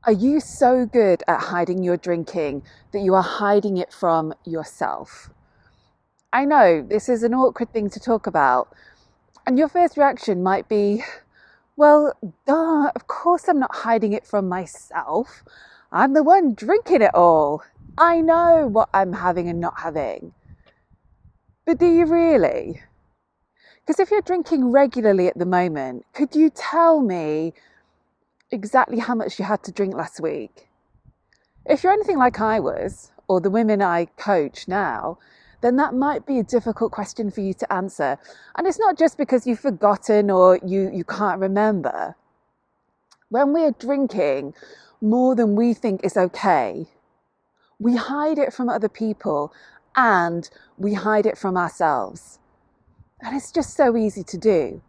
Are you so good at hiding your drinking that you are hiding it from yourself? I know this is an awkward thing to talk about, and your first reaction might be, well, duh, of course I'm not hiding it from myself. I'm the one drinking it all. I know what I'm having and not having. But do you really? Because if you're drinking regularly at the moment, could you tell me exactly how much you had to drink last week? If you're anything like I was, or the women I coach now, then that might be a difficult question for you to answer. And it's not just because you've forgotten or you can't remember. When we are drinking more than we think is okay, we hide it from other people and we hide it from ourselves. And it's just so easy to do.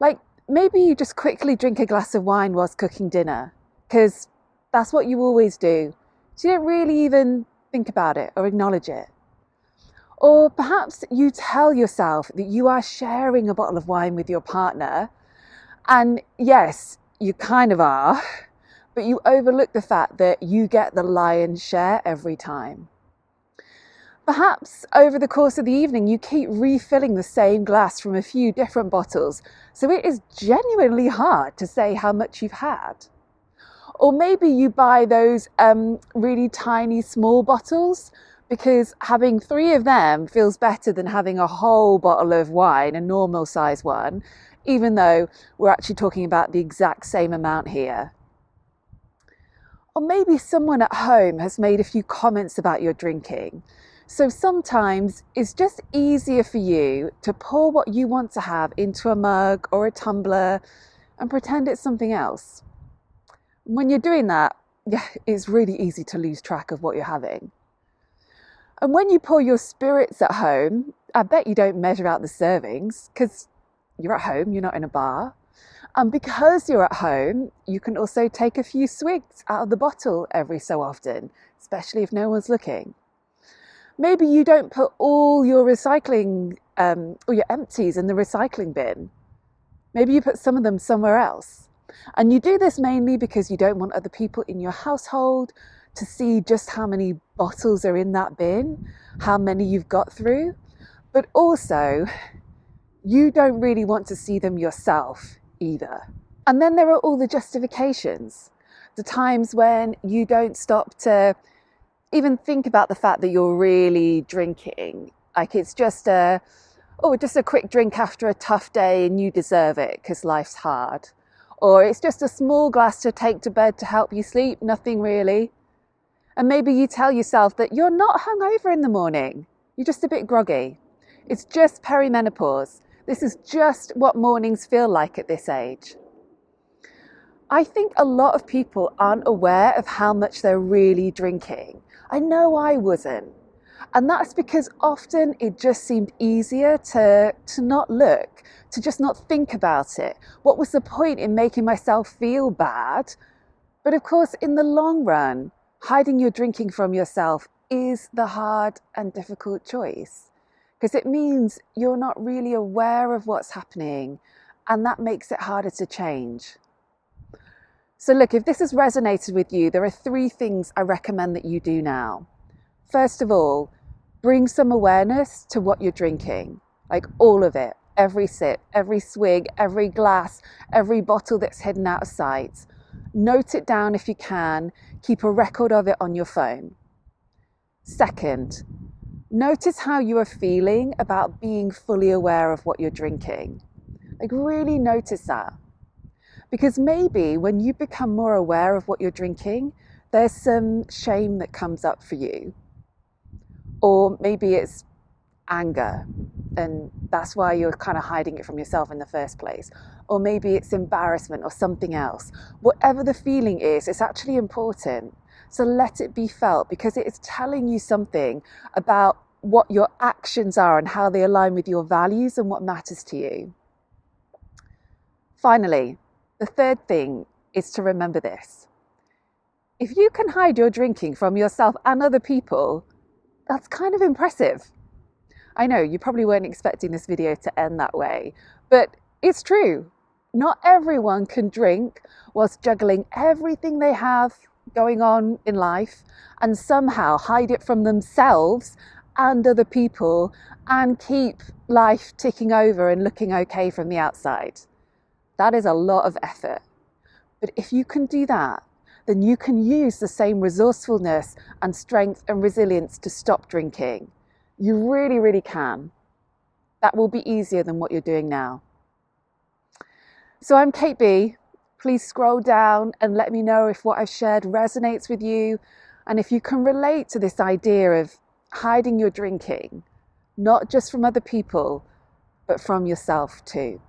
Like, maybe you just quickly drink a glass of wine whilst cooking dinner, because that's what you always do. So you don't really even think about it or acknowledge it. Or perhaps you tell yourself that you are sharing a bottle of wine with your partner. And yes, you kind of are, but you overlook the fact that you get the lion's share every time. Perhaps over the course of the evening, you keep refilling the same glass from a few different bottles, so it is genuinely hard to say how much you've had. Or maybe you buy those really tiny, small bottles, because having 3 of them feels better than having a whole bottle of wine, a normal size one, even though we're actually talking about the exact same amount here. Or maybe someone at home has made a few comments about your drinking. So sometimes it's just easier for you to pour what you want to have into a mug or a tumbler and pretend it's something else. When you're doing that, it's really easy to lose track of what you're having. And when you pour your spirits at home, I bet you don't measure out the servings because you're at home, you're not in a bar. And because you're at home, you can also take a few swigs out of the bottle every so often, especially if no one's looking. Maybe you don't put all your recycling or your empties in the recycling bin. Maybe you put some of them somewhere else. And you do this mainly because you don't want other people in your household to see just how many bottles are in that bin, how many you've got through. But also, you don't really want to see them yourself either. And then there are all the justifications, the times when you don't stop to even think about the fact that you're really drinking. Like it's just a quick drink after a tough day and you deserve it because life's hard. Or it's just a small glass to take to bed to help you sleep, nothing really. And maybe you tell yourself that you're not hungover in the morning, you're just a bit groggy. It's just perimenopause. This is just what mornings feel like at this age. I think a lot of people aren't aware of how much they're really drinking. I know I wasn't. And that's because often it just seemed easier to not look, to just not think about it. What was the point in making myself feel bad? But of course, in the long run, hiding your drinking from yourself is the hard and difficult choice, because it means you're not really aware of what's happening, and that makes it harder to change. So look, if this has resonated with you, there are 3 things I recommend that you do now. First of all, bring some awareness to what you're drinking, like all of it, every sip, every swig, every glass, every bottle that's hidden out of sight. Note it down if you can, keep a record of it on your phone. Second, notice how you are feeling about being fully aware of what you're drinking. Like really notice that. Because maybe when you become more aware of what you're drinking, there's some shame that comes up for you. Or maybe it's anger, and that's why you're kind of hiding it from yourself in the first place. Or maybe it's embarrassment or something else. Whatever the feeling is, it's actually important. So let it be felt, because it is telling you something about what your actions are and how they align with your values and what matters to you. Finally, the third thing is to remember this. If you can hide your drinking from yourself and other people, that's kind of impressive. I know you probably weren't expecting this video to end that way, but it's true. Not everyone can drink whilst juggling everything they have going on in life and somehow hide it from themselves and other people and keep life ticking over and looking okay from the outside. That is a lot of effort. But if you can do that, then you can use the same resourcefulness and strength and resilience to stop drinking. You really, really can. That will be easier than what you're doing now. So I'm Kate B. Please scroll down and let me know if what I've shared resonates with you and if you can relate to this idea of hiding your drinking, not just from other people, but from yourself too.